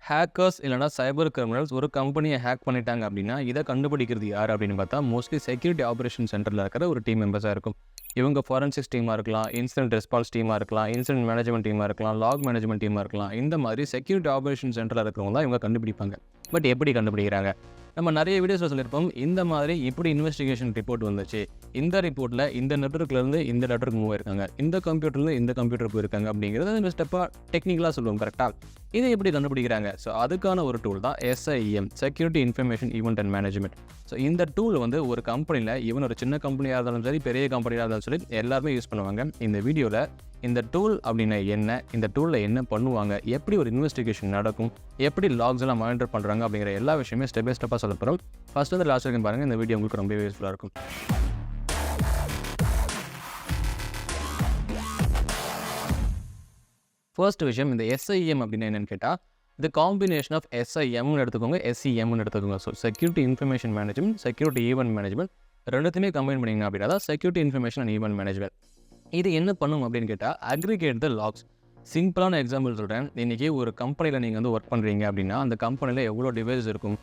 Hackers இல்லைனா சைபர் criminals ஒரு கம்பெனியை ஹேக் பண்ணிட்டாங்க அப்படின்னா இதை கண்டுபிடிக்கிறது யார் அப்படின்னு பார்த்தா மோஸ்ட்லி செக்யூரிட்டி ஆப்ரேஷன் சென்டரில் இருக்கிற ஒரு டீம் மெம்பர்ஸாக இருக்கும். இவங்க ஃபாரன்சிக்ஸ் டீமாக இருக்கலாம், இன்சிடென்ட் ரெஸ்பான்ஸ் டீமாக இருக்கலாம், இன்சிடென்ட் மேனேஜ்மெண்ட் டீமாக இருக்கலாம், லாக் மேனேஜ்மெண்ட் டீமாக இருக்கலாம். இந்த மாதிரி செக்யூரிட்டி ஆப்ரேஷன் சென்டரில் இருக்கிறவங்க தான் இவங்க கண்டுபிடிப்பாங்க. பட் எப்படி கண்டுபிடிக்கிறாங்க? நம்ம நிறைய வீடியோஸில் சொல்லியிருப்போம், இந்த மாதிரி இப்படி இன்வெஸ்டிகேஷன் ரிப்போர்ட் வந்துச்சு, இந்த ரிப்போர்ட்டில் இந்த நெட்வொர்க்லேருந்து இந்த நெட்வொர்க் மூவ் ஆயிருக்காங்க, இந்த கம்ப்யூட்டர்லேருந்து இந்த கம்ப்யூட்டர் போயிருக்காங்க அப்படிங்கிறது இந்த ஸ்டெப்பாக டெக்னிக்கலாக சொல்லுவோம். கரெக்டாக இதை எப்படி கண்டுபிடிக்கிறாங்க? ஸோ அதுக்கான ஒரு டூல் தான் SIEM, security information event and management. So இந்த டூல் வந்து ஒரு கம்பெனியில் ஈவன் ஒரு சின்ன கம்பெனியாக இருந்தாலும் சரி, பெரிய கம்பெனியாக இருந்தாலும் சரி, எல்லாருமே யூஸ் பண்ணுவாங்க. இந்த வீடியோவில் இந்த டூல் அப்படின்னா என்ன, இந்த டூலில் என்ன பண்ணுவாங்க, எப்படி ஒரு இன்வெஸ்டிகேஷன் நடக்கும், எப்படி லாக்ஸ் எல்லாம் மானிட்டர் பண்ணுறாங்க அப்படிங்கிற எல்லா விஷயமே ஸ்டெப் பை ஸ்டெப்பாக சொல்ல போகிறோம். ஃபர்ஸ்ட் வந்து லாஸ்ட் வரைக்கும் பாருங்கள், இந்த வீடியோ உங்களுக்கு ரொம்ப யூஸ்ஃபுல்லாக இருக்கும். ஃபர்ஸ்ட் விஷயம், இந்த SIEM அப்படின்னா என்னென்னு கேட்டால், இது காம்பினேஷன் ஆஃப் SIMன்னு எடுத்துக்கோங்க, SEMன்னு எடுத்துக்கோங்க. So security information management, security event management ரெண்டுத்தையுமே கம்பைன் பண்ணிங்க அப்படின்னா தான் security information and event management. இது என்ன பண்ணும் அப்படின்னு கேட்டால், அக்ரிகேட் த லாக்ஸ். சிம்பிளான எக்ஸாம்பிள் சொல்கிறேன். இன்றைக்கி ஒரு கம்பெனியில் நீங்கள் வந்து ஒர்க் பண்ணுறீங்க அப்படின்னா, அந்த கம்பெனியில் எவ்வளோ டிவைஸ் இருக்கும்,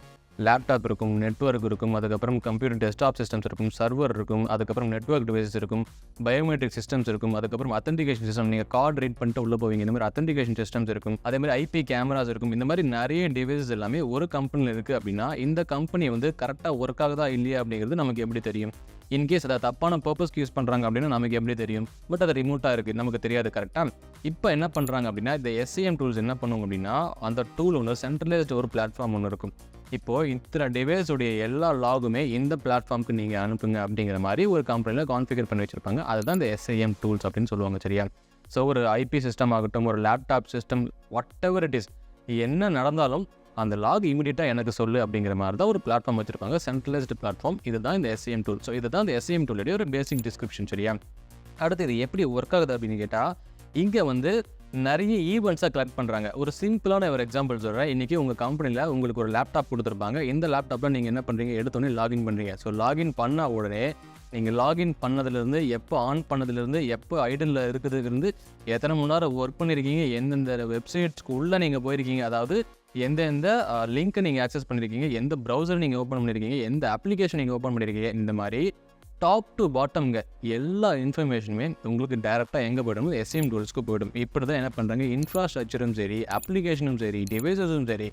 லேப்டாப் இருக்கும், நெட்வொர்க் இருக்கும், அதுக்கப்புறம் கம்ப்யூட்டர் டெஸ்க்டாப் சிஸ்டம்ஸ் இருக்கும், சர்வர் இருக்கும், அதுக்கப்புறம் நெட்வொர்க் டிவைசஸ் இருக்கும், பயோமெட்ரிக் சிஸ்டம்ஸ் இருக்கும், அதுக்கப்புறம் அத்தன்டிகேஷன் சிஸ்டம், நீங்கள் கார்டு ரீட் பண்ணிட்டு உள்ளே போவீங்க, இந்த மாதிரி அத்தன்டிகேஷன் சிஸ்டம்ஸ் இருக்கும், அதேமாதிரி IP கேமராஸ் இருக்கும். இந்த மாதிரி நிறைய டிவைசஸ் எல்லாமே ஒரு கம்பெனியில் இருக்குது அப்படின்னா, இந்த கம்பெனி வந்து கரெக்டாக ஒர்க் ஆகுதா இல்லையா அப்படிங்கிறது நமக்கு எப்படி தெரியும்? இன்கேஸ் அதை தப்பான பர்பஸ்க்கு யூஸ் பண்ணுறாங்க அப்படின்னா நமக்கு எப்படி தெரியும்? பட் அது ரிமோட்டாக இருக்குது, நமக்கு தெரியாது. கரெக்டாக இப்போ என்ன பண்ணுறாங்க அப்படின்னா, இந்த SIEM டூல்ஸ் என்ன பண்ணுவோம் அப்படின்னா, அந்த டூல் ஒன்று சென்ட்ரலைஸ்டு ஒரு பிளாட்ஃபார்ம் ஒன்று இருக்கும். இப்போது இத்தனை டிவைஸுடைய எல்லா லாகுமே இந்த பிளாட்ஃபார்முக்கு நீங்கள் அனுப்புங்க அப்படிங்கிற மாதிரி ஒரு கம்பெனியில் கான்ஃபிகர் பண்ணி வச்சுருப்பாங்க. அதுதான் இந்த SIEM டூல்ஸ் அப்படின்னு சொல்லுவாங்க. சரியா? ஸோ ஒரு IP சிஸ்டம் ஆகட்டும், ஒரு laptop system, what ever it is, என்ன நடந்தாலும் அந்த லாக் இமீடியட்டாக எனக்கு சொல்லு அப்படிங்கிற மாதிரி தான் ஒரு பிளாட்ஃபார்ம் வச்சுருப்பாங்க, சென்ட்ரலைஸ்டு பிளாட்ஃபார்ம். இதுதான் இந்த SIEM டூல். ஸோ இதுதான் இந்த SIEM டூலுடைய ஒரு பேசிக் டிஸ்கிரிப்ஷன். சரியா? அடுத்து இது எப்படி ஒர்க் ஆகுது அப்படின்னு கேட்டால், இங்கே வந்து நிறைய ஈவெண்ட்ஸாக கலெக்ட் பண்ணுறாங்க. ஒரு சிம்பிளான ஒரு எக்ஸாம்பிள் சொல்கிறேன். இன்றைக்கி உங்கள் கம்பெனியில் உங்களுக்கு ஒரு லேப்டாப் கொடுத்துருப்பாங்க. இந்த லேப்டாப்பில் நீங்கள் என்ன பண்ணுறீங்க, எடுத்தோடனே லாகின் பண்ணுறீங்க. ஸோ லாகின் பண்ண உடனே நீங்கள் லாகின் பண்ணதுலேருந்து, எப்போ ஆன் பண்ணதுலேருந்து, எப்போ ஐடனில் இருக்குதுலேருந்து, எத்தனை மணி நேரம் ஒர்க் பண்ணியிருக்கீங்க, எந்தெந்த வெப்சைட்ஸ்க்கு உள்ளே நீங்கள் போயிருக்கீங்க, அதாவது எந்தெந்த லிங்க்கை நீங்கள் ஆக்சஸ் பண்ணியிருக்கீங்க, எந்த ப்ரௌசர் நீங்கள் ஓப்பன் பண்ணியிருக்கீங்க, எந்த அப்ளிகேஷன் நீங்கள் ஓப்பன் பண்ணியிருக்கீங்க, இந்த மாதிரி டாப் டு பாட்டம்ங்க எல்லா இன்ஃபர்மேஷனுமே உங்களுக்கு டேரெக்டாக எங்கே போய்டும்? SIEM டூல்ஸ்க்கு போய்டும். இப்படி தான் என்ன பண்ணுறாங்க, இன்ஃப்ராஸ்ட்ரக்சரும் சரி, அப்ளிகேஷனும் சரி, டிவைஸஸும் சரி,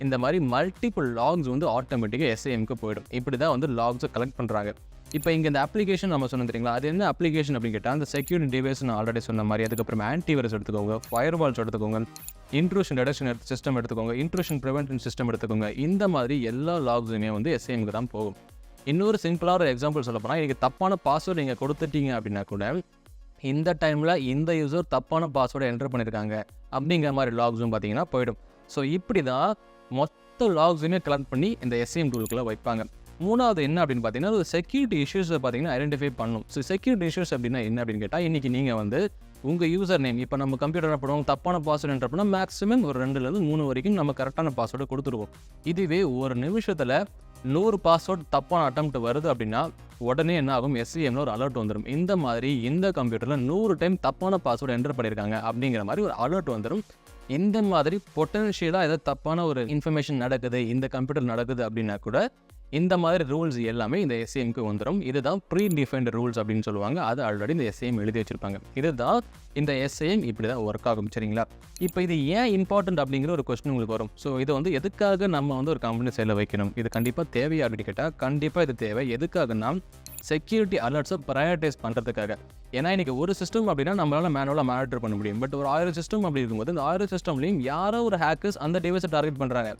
இந்த மாதிரி மல்டிபிள் லாக்ஸ் வந்து ஆட்டோமேட்டிக்காக SIEMக்கு போய்டும். இப்படி தான் வந்து லாக்ஸை கலெக்ட் பண்ணுறாங்க. இப்போ இங்கே இந்த அப்ளிகேஷன் நம்ம சொன்னோம் தெரியுங்களா, அது என்ன அப்ளிகேஷன் அப்படின்னு கேட்டால், அந்த செக்யூரிட்டி டிவைஸ் நான் ஆல்ரெடி சொன்ன மாதிரி, அதுக்கப்புறம் ஆன்டிவைரஸ் எடுத்துக்கோங்க, ஃபயர்வால்ஸ் எடுத்துக்கோங்க, இன்ட்ரூஷன் டிடெக்ஷன் சிஸ்டம் எடுத்துக்கோங்க, இன்ட்ரூஷன் ப்ரிவென்ஷன் சிஸ்டம் எடுத்துக்கோங்க. இந்த மாதிரி எல்லா லாக்ஸுமே வந்து SIEMக்கு தான் போகும். இன்னொரு சிம்பிளான ஒரு எக்ஸாம்பிள் சொல்ல போனால், இன்றைக்கி தப்பான பாஸ்வேர்டு நீங்கள் கொடுத்துட்டீங்க அப்படின்னா கூட, இந்த டைமில் இந்த யூசர் தப்பான பாஸ்வேர்டை என்டர் பண்ணியிருக்காங்க அப்படிங்கிற மாதிரி லாக்ஸும் பார்த்தீங்கன்னா போயிடும். ஸோ இப்படி தான் மொத்த லாக்ஸுமே கலெக்ட் பண்ணி இந்த SIEM டூலுக்குள்ளே வைப்பாங்க. மூணாவது என்ன அப்படின்னு பார்த்தீங்கன்னா, ஒரு செக்யூரிட்டி இஷ்யூஸை பார்த்தீங்கன்னா ஐடென்டிஃபை பண்ணணும். ஸோ செக்யூரிட்டி இஷ்யூஸ் அப்படின்னா என்ன அப்படின்னு கேட்டால், இன்றைக்கி நீங்கள் வந்து உங்கள் யூசர் நேம், இப்போ நம்ம கம்ப்யூட்டர் பண்ணுவோம், தப்பான பாஸ்வேர்டு என்டர் பண்ணால் மேக்ஸிமம் ஒரு 2லேருந்து 3 வரைக்கும் நம்ம கரெக்டான பாஸ்வேர்டு கொடுத்துருவோம். இதுவே ஒரு நிமிஷத்தில் 100 பாஸ்வேர்டு தப்பான அட்டெம்ப்ட் வருது அப்படின்னா உடனே என்ன ஆகும், SIEMல ஒரு அலர்ட் வந்துடும். இந்த மாதிரி இந்த கம்ப்யூட்டரில் 100 டைம் தப்பான பாஸ்வேர்டு என்டர் பண்ணியிருக்காங்க அப்படிங்கிற மாதிரி ஒரு அலர்ட் வந்துடும். இந்த மாதிரி பொட்டன்ஷியலாக ஏதாவது தப்பான ஒரு இன்ஃபர்மேஷன் நடக்குது, இந்த கம்ப்யூட்டர் நடக்குது அப்படின்னா கூட இந்த மாதிரி ரூல்ஸ் எல்லாமே இந்த SIEMக்கு வந்துடும். இதுதான் ப்ரீ டிஃபைன்டு ரூல்ஸ் அப்படின்னு சொல்லுவாங்க. அது ஆல்ரெடி இந்த SIEM எழுதி வச்சுருப்பாங்க. இதுதான் இந்த SIEM இப்படி தான் ஒர்க் ஆகும். சரிங்களா? இப்போ இது ஏன் இம்பார்ட்டன்ட் அப்படிங்கிற ஒரு கொஸ்டின் உங்களுக்கு வரும். ஸோ இது வந்து எதுக்காக நம்ம வந்து ஒரு கம்பெனி சைடில் வைக்கணும், இது கண்டிப்பாக தேவையா அப்படின்னு கேட்டால், கண்டிப்பாக இது தேவை. எதுக்காகனா, செக்யூரிட்டி அலர்ட்ஸை ப்ரையாரிட்டைஸ் பண்ணுறதுக்காக. ஏன்னா இன்றைக்கி ஒரு சிஸ்டம் அப்படின்னா நம்மளால் மேனுவலாக மானிட்டர் பண்ண முடியும். பட் ஒரு 1000 சிஸ்டம் அப்படி இருக்கும்போது, இந்த 1000 சிஸ்டம்லேயும் யாரோ ஒரு ஹேக்கர்ஸ் அந்த டிவைஸை டார்கெட் பண்ணுறாங்க.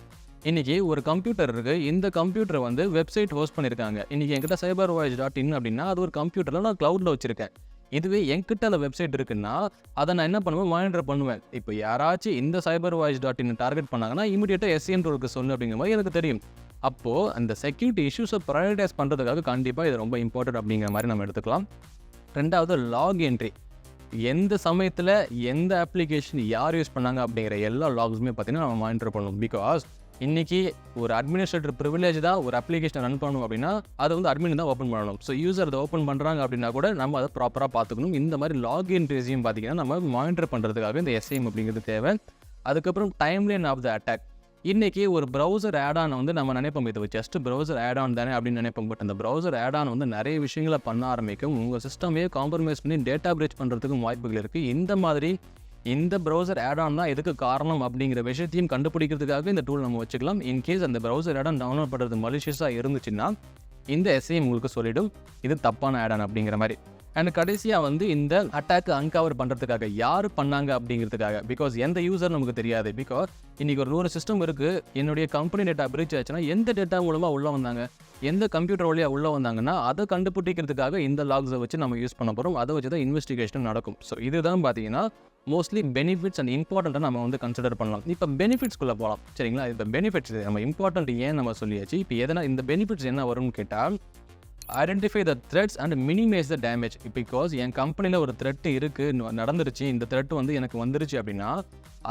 இன்றைக்கி ஒரு கம்ப்யூட்டர் இருக்குது, இந்த கம்ப்யூட்டரை வந்து வெப்சைட் ஹோஸ்ட் பண்ணியிருக்காங்க. இன்றைக்கி என்கிட்ட cybervoyage.in அப்படின்னா அது ஒரு கம்ப்யூட்டரில் நான் க்ளவுடில் வச்சுருக்கேன். இதுவே என்கிட்ட அந்த வெப்சைட் இருக்குன்னா அதை நான் என்ன பண்ணுவேன், மானிட்டர் பண்ணுவேன். இப்போ யாராச்சும் இந்த cybervoyage.in டார்கெட் பண்ணாங்கன்னா இமீடியட்டாக SIEM டூலுக்கு சொல்லு அப்படிங்கிற மாதிரி எனக்கு தெரியும். அப்போது அந்த செக்யூரிட்டி இஷ்யூஸை ப்ரையாரிட்டைஸ் பண்ணுறதுக்காக கண்டிப்பாக இது ரொம்ப இம்பார்ட்டன்ட் அப்படிங்கிற மாதிரி நம்ம எடுத்துக்கலாம். ரெண்டாவது, லாக் என்ட்ரி. எந்த சமயத்தில் எந்த அப்ளிகேஷன் யார் யூஸ் பண்ணாங்க அப்படிங்கிற எல்லா லாக்ஸுமே பார்த்திங்கன்னா நம்ம மானிட்டர் பண்ணணும். பிகாஸ் இன்றைக்கி ஒரு அட்மினிஸ்ட்ரேட்டர் ப்ரிவிலேஜ் தான் ஒரு அப்ளிகேஷனை ரன் பண்ணணும் அப்படின்னா அதை வந்து அட்மின் தான் ஓப்பன் பண்ணணும். ஸோ யூசர் அதை ஓப்பன் பண்ணுறாங்க அப்படின்னா கூட நம்ம அதை ப்ராப்பராக பார்த்துக்கணும். இந்த மாதிரி லாகின் ட்ரேஸையும் பார்த்திங்கன்னா நம்ம மானிட்டர் பண்ணுறதுக்காக இந்த SIEM அப்படிங்கிறது தேவை. அதுக்கப்புறம் டைம்லைன் ஆஃப் த அட்டாக். இன்றைக்கி ஒரு ப்ரௌசர் ஆடான் வந்து நம்ம நினைப்போம், இது ஜஸ்ட் ப்ரௌசர் ஆடான் தானே அப்படின்னு நினைப்போம். பட் அந்த ப்ரௌசர் ஆடான் வந்து நிறைய விஷயங்களை பண்ண ஆரம்பிக்கும். உங்கள் சிஸ்டமே காம்ப்ரமைஸ் பண்ணி டேட்டா பிரீச் பண்ணுறதுக்கும் வாய்ப்புகள் இருக்குது. இந்த மாதிரி இந்த ப்ரௌசர் ஆடான் தான் எதுக்கு காரணம் அப்படிங்கிற விஷயத்தையும் கண்டுபிடிக்கிறதுக்காக இந்த டூல் நம்ம வச்சுக்கலாம். இன்கேஸ் அந்த ப்ரௌசர் ஆடான் டவுன்லோட் பண்ணுறது மலிஷியஸாக இருந்துச்சுன்னா இந்த SIEM உங்களுக்கு சொல்லிடும் இது தப்பான ஆடான் அப்படிங்கிற மாதிரி. அண்ட் கடைசியாக வந்து இந்த அட்டாக்கு அன்கவர் பண்ணுறதுக்காக யார் பண்ணாங்க அப்படிங்கிறதுக்காக, பிகாஸ் எந்த யூசர் நமக்கு தெரியாது. பிகாஸ் இன்றைக்கி ஒரு 100 சிஸ்டம் இருக்குது, என்னுடைய கம்பெனி டேட்டா பிரீச் ஆச்சுன்னா எந்த டேட்டா மூலமாக உள்ளே வந்தாங்க, எந்த கம்ப்யூட்டர் வழியாக உள்ளே வந்தாங்கன்னா அதை கண்டுபிடிக்கிறதுக்காக இந்த லாக்ஸை வச்சு நம்ம யூஸ் பண்ண போகிறோம். அதை வச்சு தான் இன்வெஸ்டிகேஷன் நடக்கும். ஸோ இதுதான் பார்த்தீங்கன்னா மோஸ்ட்லி பெனிஃபிட்ஸ் அண்ட் இம்பார்ட்டண்ட்டாக நம்ம வந்து கன்சிடர் பண்ணலாம். இப்போ பெனிஃபிட்ஸ்குள்ளே போகலாம் சரிங்களா. இப்போ பெனிஃபிட்ஸ் நம்ம இம்பார்ட்டன்ட் ஏன் நம்ம சொல்லியாச்சு. இப்போ எதனா இந்த பெனிஃபிட்ஸ் என்ன வரும்னு கேட்டால், identify the threats and minimise the damage. Because என் கம்பெனியில் ஒரு த்ரெட் இருக்குது, நடந்துருச்சு, இந்த த்ரெட் வந்து எனக்கு வந்துருச்சு அப்படின்னா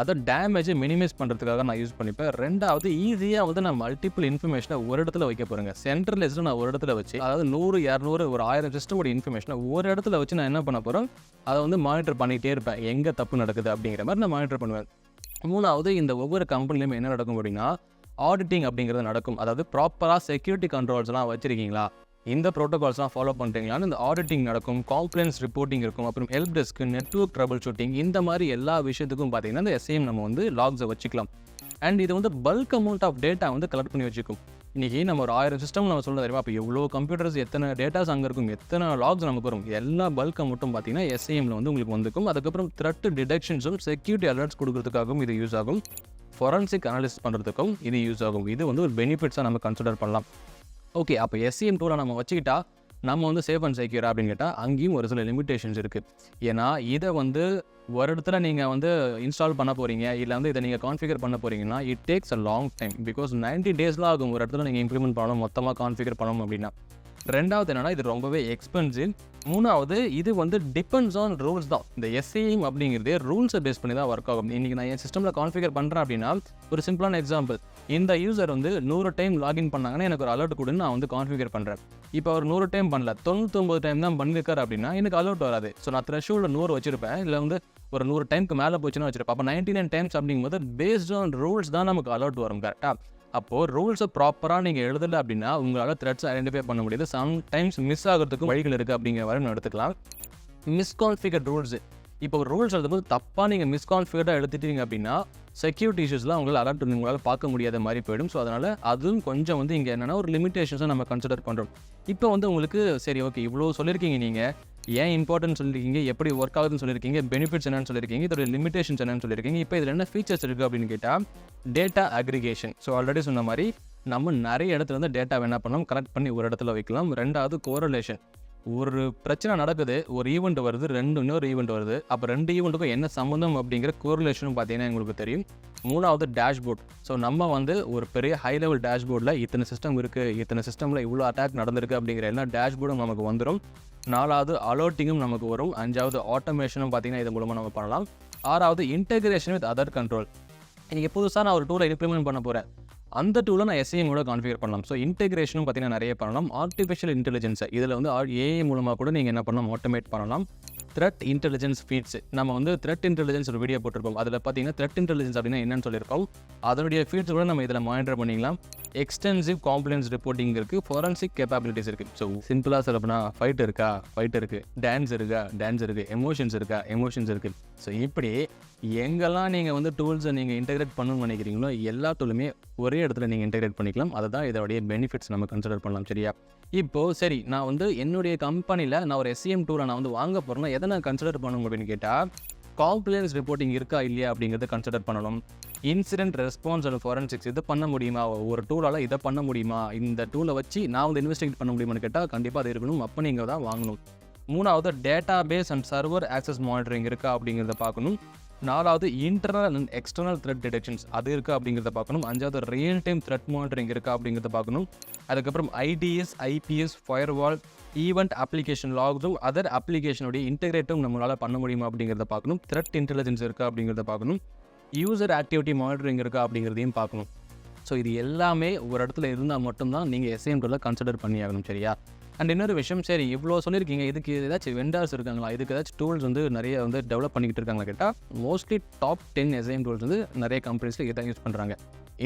அதை டேமேஜை மினிமைஸ் பண்ணுறதுக்காக நான் யூஸ் பண்ணிப்பேன். ரெண்டாவது ஈஸியாக வந்து நான் மல்டிபிள் இன்ஃபர்மேஷனை ஒரு இடத்துல வைக்க போகிறேங்க. சென்ட்ரலைஸ்டு நான் ஒரு இடத்துல வச்சு, அதாவது 100, 200, ஒரு 1000 சிஸ்டமோட இன்ஃபர்மேஷனை ஒரு இடத்துல வச்சு நான் என்ன பண்ண போகிறேன், அதை வந்து மானிட்டர் பண்ணிகிட்டே இருப்பேன். எங்கே தப்பு நடக்குது அப்படிங்கிற மாதிரி நான் மானிட்டர் பண்ணுவேன். மூணாவது, இந்த ஒவ்வொரு கம்பெனிலையும் என்ன நடக்கும் அப்படின்னா ஆடிட்டிங் அப்படிங்கிறது நடக்கும். அதாவது ப்ராப்பராக செக்யூரிட்டி கண்ட்ரோல்ஸ்லாம் வச்சுருக்கீங்களா, இந்த ப்ரோட்டோகால்ஸ்லாம் ஃபாலோ பண்ணுறீங்களான்னு இந்த ஆடிட்டிங் நடக்கும். காம்ப்ளைண்ட்ஸ் ரிப்போர்ட்டிங் இருக்கும். அப்புறம் help desk, network trouble shooting, இந்த மாதிரி எல்லா விஷயத்துக்கும் பார்த்தீங்கன்னா இந்த SIEM நம்ம வந்து லாக்ஸை வச்சுக்கலாம். அண்ட் இது வந்து பல்க் அமௌண்ட் ஆஃப் டேட்டா வந்து கலெக்ட் பண்ணி வச்சுக்கும். இன்றைக்கி நம்ம ஒரு 1000 சிஸ்டம் நம்ம சொல்ல தெரியுமா, அப்போ எவ்வளோ கம்ப்யூட்டர்ஸ், எத்தனை டேட்டாஸ் அங்கே இருக்கும், எத்தனை லாக்ஸ் நமக்கு வரும், எல்லா பல்க் அமௌண்ட்டும் பார்த்தீங்கன்னா SIEMல வந்து உங்களுக்கு வந்துக்கும். அதுக்கப்புறம் த்ரெட் டிடெக்ஷன்ஸும் செக்யூரிட்டி அலர்ட்ஸ் கொடுக்கறதுக்காகவும் இது யூஸ் ஆகும். ஃபொரன்சிக் அனாலிசிஸ் பண்ணுறதுக்கும் இது யூஸ் ஆகும். இது வந்து ஒரு பெனிஃபிட்ஸாக நம்ம கன்சிடர் பண்ணலாம். ஓகே, அப்போ SIEM டூலை நம்ம வச்சுக்கிட்டா நம்ம வந்து சேஃப் அண்ட் செக்யூரா அப்படின்னு கேட்டால் அங்கேயும் ஒரு சில லிமிடேஷன்ஸ் இருக்குது. ஏன்னா இதை வந்து ஒரு இடத்துல நீங்கள் வந்து இன்ஸ்டால் பண்ண போகிறீங்க, இல்லை வந்து இதை நீங்கள் கான்ஃபிகர் பண்ண போகிறீங்கன்னா it takes a long time. Because 90 டேஸ்லாம் ஆகும் ஒரு இடத்துல நீங்கள் இம்ப்ளிமெண்ட் பண்ணணும், மொத்தமாக கான்ஃபிகர் பண்ணணும் அப்படின்னா. ரெண்டாவது என்னன்னா இது ரொம்பவே எக்ஸ்பென்சிவ். மூணாவது, இது வந்து டிபெண்ட்ஸ் ஆன் ரூல்ஸ் தான். இந்த SIEM அப்படிங்கிறதே ரூல்ஸை பேஸ் பண்ணி தான் ஒர்க் ஆகும். இன்றைக்கி நான் என் சிஸ்டமில் கான்ஃபிகர் பண்ணுறேன் அப்படின்னா, ஒரு சிம்பிளான எக்ஸாம்பிள், இந்த யூசர் வந்து 100 டைம் லாகின் பண்ணாங்கன்னா எனக்கு ஒரு அலர்ட் கொடுன்னு நான் வந்து கான்ஃபிகர் பண்ணுறேன். இப்போ அவர் 100 டைம் பண்ணல, 99 டைம் தான் பண்ணியிருக்காரு அப்படின்னா எனக்கு அலர்ட் வராது. ஸோ நான் த்ரெஷோல்டு 100 வச்சிருப்பேன், இல்லை வந்து ஒரு 100 டைமுக்கு மேலே போச்சுன்னா வச்சிருப்பேன். அப்போ 99 டைம்ஸ் அப்படிங்கும்போது பேஸ்ட் ஆன் ரூல்ஸ் தான் நமக்கு அலர்ட் வரும். கரெக்டாக? அப்போது ரூல்ஸை ப்ராப்பராக நீங்கள் எழுதலை அப்படின்னா உங்களால் த்ரெட்ஸ் ஐடென்டிஃபை பண்ண முடியாது. சம்டைம்ஸ் மிஸ் ஆகிறதுக்கும் வழிகள் இருக்குது அப்படிங்கிற வரை நம்ம எடுத்துக்கலாம். மிஸ்கான்ஃபிகர்ட் ரூல்ஸு, இப்போ ஒரு ரூல்ஸ் எழுதும்போது தப்பாக நீங்கள் மிஸ்கான்ஃபிகர்டாக எடுத்துட்டீங்க அப்படின்னா செக்யூரிட்டி இஷ்யூஸ்லாம் உங்களால் அலர்ட் உங்களால் பார்க்க முடியாத மாதிரி போயிடும். ஸோ அதனால் அதுவும் கொஞ்சம் வந்து இங்கே என்னென்னா ஒரு லிமிடேஷன்ஸை நம்ம கன்சிடர் பண்ணுறோம். இப்போ வந்து உங்களுக்கு சரி ஓகே இவ்வளோ சொல்லியிருக்கீங்க, நீங்கள் ஏன் இம்பார்ட்டன்ட் சொல்லியிருக்கீங்க, எப்படி ஒர்க் ஆகுதுன்னு சொல்லியிருக்கீங்க, பெனிஃபிட்ஸ் என்னன்னு சொல்லியிருக்கீங்க, இதோட லிமிடேஷன்ஸ் என்னன்னு சொல்லியிருக்கீங்க. இப்போ இதில் என்ன ஃபீச்சர்ஸ் இருக்குது அப்படின்னு கேட்டால் டேட்டா அக்ரிகேஷன். ஸோ ஆல்ரெடி சொன்ன மாதிரி நம்ம நிறைய இடத்துல வந்து டேட்டா என்ன பண்ணோம், கலெக்ட் பண்ணி ஒரு இடத்துல வைக்கலாம். ரெண்டாவது கோரிலேஷன், ஒரு பிரச்சனை நடக்குது, ஒரு ஈவெண்ட் வருது, இன்னொரு ஈவெண்ட் வருது, அப்போ 2 ஈவெண்ட்டுக்கும் என்ன சம்மந்தம் அப்படிங்கிற கோரிலேஷனும் பார்த்தீங்கன்னா உங்களுக்கு தெரியும். மூணாவது டேஷ்போர்ட். ஸோ நம்ம வந்து ஒரு பெரிய ஹை லெவல் டேஷ்போர்டில் இத்தனை சிஸ்டம் இருக்குது, இத்தனை சிஸ்டமில் இவ்வளோ அட்டாக் நடந்திருக்கு அப்படிங்கிற எல்லா டேஷ்போர்டும் நமக்கு வந்துடும். 4வது அலர்ட்டிங்கும் நமக்கு வரும். 5வது ஆட்டோமேஷனும் பார்த்தீங்கன்னா இது மூலமாக நம்ம பண்ணலாம். 6வது இன்டெகிரேஷன் வித் அதர் கண்ட்ரோல். இன்றைக்கி புதுசாக நான் ஒரு டூலை இம்ப்ளிமெண்ட் பண்ண போகிறேன், அந்த டூலை நான் SIEM கூட கான்ஃபிகர் பண்ணலாம். ஸோ இன்டெகிரேஷனும் பார்த்தீங்கன்னா நிறைய பண்ணலாம். ஆர்டிஃபிஷியல் இன்டெலிஜென்ஸை இதில் வந்து AI மூலமாக கூட நீங்கள் என்ன பண்ணலாம், ஆட்டோமேட் பண்ணலாம். த்ரெட் இன்டெலிஜென்ஸ் ஃபீட்ஸ், நம்ம வந்து த்ரெட் இன்டெலிஜென்ஸ் ஒரு வீடியோ போட்டிருப்போம். அதில் பார்த்தீங்கன்னா த்ரெட் இன்டெலிஜென்ஸ் அப்படின்னா என்னன்னு சொல்லியிருக்கோம். அதனுடைய ஃபீட்ஸ் கூட நம்ம இதில் மானிட்டர் பண்ணிக்கலாம். எக்ஸ்டென்சிவ் காம்ப்ளைண்ட்ஸ் ரிப்போர்ட்டிங் இருக்குது, ஃபொரன்சிக் கேப்பபிலிட்டிஸ் இருக்குது. ஸோ சிம்பிளாக சொல்லப்போனா ஃபைட் இருக்கா, ஃபைட் இருக்குது, டான்ஸ் இருக்கா, டான்ஸ் இருக்குது, எமோஷன்ஸ் இருக்கா, எமோஷன்ஸ் இருக்குது. ஸோ இப்படி எங்கெல்லாம் நீங்கள் வந்து டூல்ஸை நீங்கள் இன்டெகிரேட் பண்ணணும்னு நினைக்கிறீங்களோ எல்லா டூலுமே ஒரே இடத்துல நீங்கள் இன்டெகிரேட் பண்ணிக்கலாம். அதை தான் இதோடைய பெனிஃபிட்ஸ் நம்ம கன்சிடர் பண்ணலாம். சரியா? இப்போது சரி, நான் வந்து என்னுடைய கம்பெனியில் நான் ஒரு SIEM டூலை நான் வந்து வாங்க போகிறேன்னா எதை நான் கன்சிடர் பண்ணணும் அப்படின்னு கேட்டால் காம்ப்ளைண்ட்ஸ் ரிப்போர்ட்டிங் இருக்கா இல்லையா அப்படிங்கிறத கன்சிடர் பண்ணணும். இன்சிடென்ட் ரெஸ்பான்ஸ் அண்ட் ஃபொரன்சிக்ஸ், இதை பண்ண முடியுமா, ஒரு டூலால் இதை பண்ண முடியுமா, இந்த டூலை வச்சு நான் வந்து இன்வெஸ்டிகேட் பண்ண முடியுமான்னு கேட்டால் கண்டிப்பாக அது இருக்கணும். அப்போ நீங்கள் தான் வாங்கணும். 3வது database and server access monitoring இருக்கா அப்படிங்கிறத பார்க்கணும். 4வது internal and external threat detections அது இருக்கா அப்படிங்கிறத பார்க்கணும். 5வது ரியல் டைம் த்ரெட் மானிட்டரிங் இருக்கா அப்படிங்கிறத பார்க்கணும். அதுக்கப்புறம் IDS, IPS, firewall, event application லாக்ஸும் அதர் அப்ளிகேஷனுடைய இன்டெகிரேட்டும் நம்மளால் பண்ண முடியுமா அப்படிங்கிறத பார்க்கணும். த்ரெட் இன்டெலிஜென்ஸ் இருக்கா அப்படிங்கிறத பார்க்கணும். யூசர் ஆக்டிவிட்டி மானிட்டரிங் இருக்கா அப்படிங்கிறதையும் பார்க்கணும். ஸோ இது எல்லாமே ஒரு இடத்துல இருந்தால் மட்டும்தான் நீங்கள் SIEM டூலை கன்சிடர் பண்ணி ஆகணும். சரியா? அண்ட் இன்னொரு விஷயம், சரி இவ்வளோ சொல்லியிருக்கீங்க, இதுக்கு ஏதாச்சும் வெண்டார்ஸ் இருக்காங்களா, இதுக்கு ஏதாச்சும் டூல்ஸ் வந்து நிறைய வந்து டெவலப் பண்ணிக்கிட்டு இருக்காங்களா கேட்டால், மோஸ்ட்லி டாப் 10 SIEM டூல்ஸ் வந்து நிறைய கம்பெனிஸில் இதை யூஸ் பண்ணுறாங்க.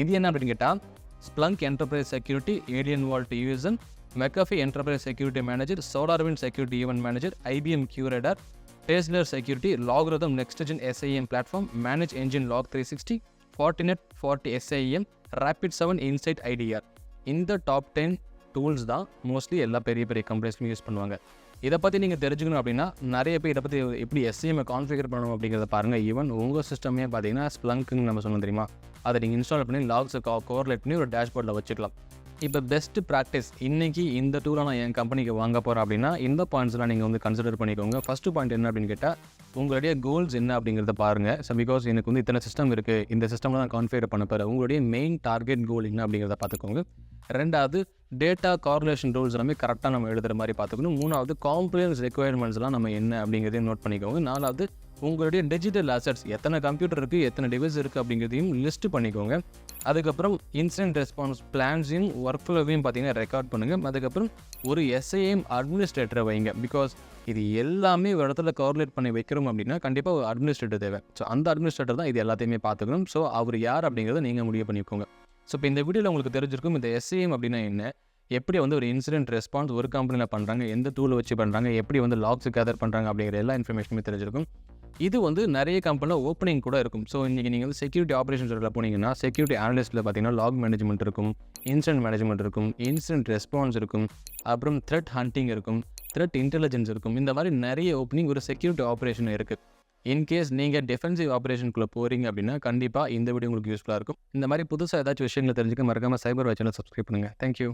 இது என்ன அப்படின்னு கேட்டால், Splunk Enterprise Security, Alien Vault USM, McAfee Enterprise Security Manager, SolarWinds Security Event Manager, IBM QRadar, Tesla Security, Logarithm Next Gen SIEM Platform, Manage Engine Log 360, Fortinet 40 SIEM, Rapid7 Insight IDR. இந்த top 10 tools தான் mostly எல்லா பெரிய பெரிய கம்பெனிஸ்லையும் use பண்ணுவாங்க. இதை பற்றி நீங்கள் தெரிஞ்சுக்கணும் அப்படின்னா நிறைய பேர் இதை பற்றி எப்படி SIEM கான்ஃபிகர் பண்ணணும் அப்படிங்கிறத பாருங்கள். ஈவன் உங்கள் சிஸ்டமே பார்த்தீங்கன்னா ஸ்ப்ளங்க்னு நம்ம சொன்னோம் தெரியுமா, அதை நீங்கள் இன்ஸ்டால் பண்ணி லாக்ஸை கோரிலேட் பண்ணி ஒரு டேஷ்போர்டில் வச்சுக்கலாம். இப்போ பெஸ்ட் ப்ராக்டிஸ், இன்றைக்கி இந்த டூலை நான் என் கம்பெனிக்கு வாங்க போகிறேன் அப்படின்னா இந்த பாயிண்ட்ஸ்லாம் நீங்கள் வந்து கன்சிடர் பண்ணிக்கோங்க. ஃபஸ்ட்டு பாயிண்ட் என்ன அப்படின்னு கேட்டால், உங்களுடைய கோல்ஸ் என்ன அப்படிங்கிறத பாருங்கள். ஸோ பிகாஸ் எனக்கு வந்து இத்தனை சிஸ்டம் இருக்குது, இந்த சிஸ்டமில் நான் கான்ஃபிகர் பண்ண போகிறேன், உங்களுடைய மெயின் டார்கெட் கோல் என்ன அப்படிங்கிறத பார்த்துக்கோங்க. ரெண்டாவது, டேட்டா கார்லேஷன் ரூல்ஸ் எல்லாமே கரெக்டாக நம்ம எழுதுகிற மாதிரி பார்த்துக்கணும். மூணாவது, காம்ப்ளைன்ஸ் ரெக்குயர்மெண்ட்ஸ்லாம் நம்ம என்ன அப்படிங்கிறதையும் நோட் பண்ணிக்கோங்க. நாலாவது, உங்களுடைய டிஜிட்டல் அசட்ஸ் எத்தனை கம்ப்யூட்டர் இருக்குது, எத்தனை டிவைஸ் இருக்குது அப்படிங்கிறதையும் லிஸ்ட் பண்ணிக்கோங்க. அதுக்கப்புறம் இன்சிடென்ட் ரெஸ்பான்ஸ் பிளான்ஸையும் ஒர்க் ஃப்ளோவையும் பார்த்தீங்கன்னா ரெக்கார்ட் பண்ணுங்கள். அதுக்கப்புறம் ஒரு SIEM அட்மினிஸ்ட்ரேட்டரை வைங்க. பிகாஸ் இது எல்லாமே ஒரு இடத்துல கோரிலேட் பண்ணி வைக்கிறோம் அப்படின்னா கண்டிப்பாக ஒரு அட்மினிஸ்ட்ரேட்டர் தேவை. ஸோ அந்த அட்மினிஸ்ட்ரேட்டர் தான் இது எல்லாத்தையுமே பார்த்துக்கணும். ஸோ அவர் யார் அப்படிங்கிறத நீங்கள் முடிவு பண்ணிக்கோங்க. ஸோ இப்போ இந்த வீடியோவில் உங்களுக்கு தெரிஞ்சிருக்கும் இந்த SIEM அப்படின்னா என்ன, எப்படி வந்து ஒரு இன்சிடென்ட் ரெஸ்பான்ஸ் ஒரு கம்பெனியில் பண்ணுறாங்க, எந்த டூலை வச்சு பண்ணுறாங்க, எப்படி வந்து லாக்ஸ் கேதர் பண்ணுறாங்க அப்படிங்கிற எல்லா இன்ஃபர்மேஷனுமே தெரிஞ்சிருக்கும். இது வந்து நிறைய கம்பெனியில் ஓப்பனிங் கூட இருக்கும். ஸோ இன்றைக்கி நீங்கள் வந்து செக்யூரிட்டி ஆப்ரேஷன்ஸில் போனீங்கன்னா செக்யூரிட்டி அனலிஸ்ட்டில் பார்த்தீங்கன்னா லாக் மேனேஜ்மெண்ட் இருக்கும், இன்சிடென்ட் மேனேஜ்மெண்ட் இருக்கும், இன்சிடென்ட் ரெஸ்பான்ஸ் இருக்கும், அப்புறம் த்ரெட் ஹண்டிங் இருக்கும், த்ரெட் இன்டெலிஜென்ஸ் இருக்கும். இந்த மாதிரி நிறைய ஓப்பனிங் ஒரு செக்யூரிட்டி ஆப்ரேஷன் இருக்குது. இன்கேஸ் நீங்கள் டிஃபென்சிவ் ஆப்ரேஷனுக்குள்ளே போகிறீங்க அப்படின்னா கண்டிப்பாக இந்த வீடியோ உங்களுக்கு யூஸ்ஃபுல்லாக இருக்கும். இந்த மாதிரி புதுசாக ஏதாச்சும் விஷயங்களை தெரிஞ்சுக்க மறக்காமல் சைபர் வாட்ச் சேனல் சப்ஸ்கிரைப் பண்ணுங்கள். தேங்க்யூ.